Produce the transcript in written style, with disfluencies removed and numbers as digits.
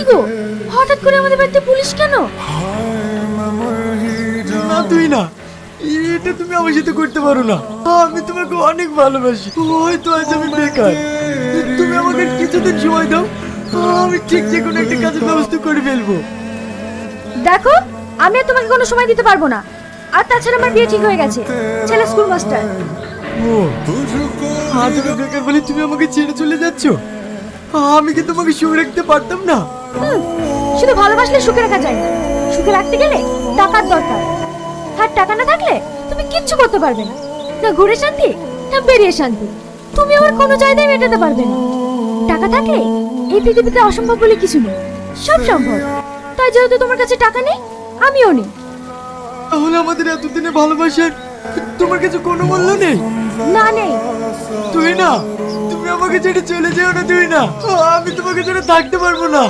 গো, হঠাৎ করে আমাদের বাড়িতে পুলিশ কেন? না তুই না, এটা তুমি আমার সাথে করতে পারো না। আমি তোমাকে অনেক ভালোবাসি। হয়তো আজ আমি বেকার, তুমি আমাকে কিছুদিন সময় দাও, আমি ঠিক যে কোনো একটা কাজের ব্যবস্থা করে ফেলবো। দেখো, আমি আর তোমাকে কোনো সময় দিতে পারবো না। আর তাছাড়া আমার বিয়ে ঠিক হয়ে গেছে, ছেলে স্কুল মাস্টার। ও, আজ আমি বেকার বলে তুমি আমাকে ছেড়ে চলে যাচ্ছ? আমি কি তোমাকে সুখে রাখতে পারতাম না? শুধু ভালোবাসলে সুখে রাখা যায় না, সুখে রাখতে গেলে টাকার দরকার। আর টাকা না থাকলে তুমি কিচ্ছু করতে পারবে না, না ঘুরে শান্তি না বেরিয়ে শান্তি। তুমি আমার কোনো চাহিদাই মেটাতে পারবে না। টাকা থাকলে এই পৃথিবীতে অসম্ভব বলে কিছু নেই, সব সম্ভব। তাই যেহেতু তোমার কাছে টাকা নেই, আমিও নেই। তাহলে আমাদের এতদিনের ভালোবাসার তোমার কাছে কোনো মূল্য নেই? না, নেই। তুই না, তুমি আমাকে ছেড়ে চলে যেও না, তুই না, আমি তোমাকে ছেড়ে থাকতে পারবো না।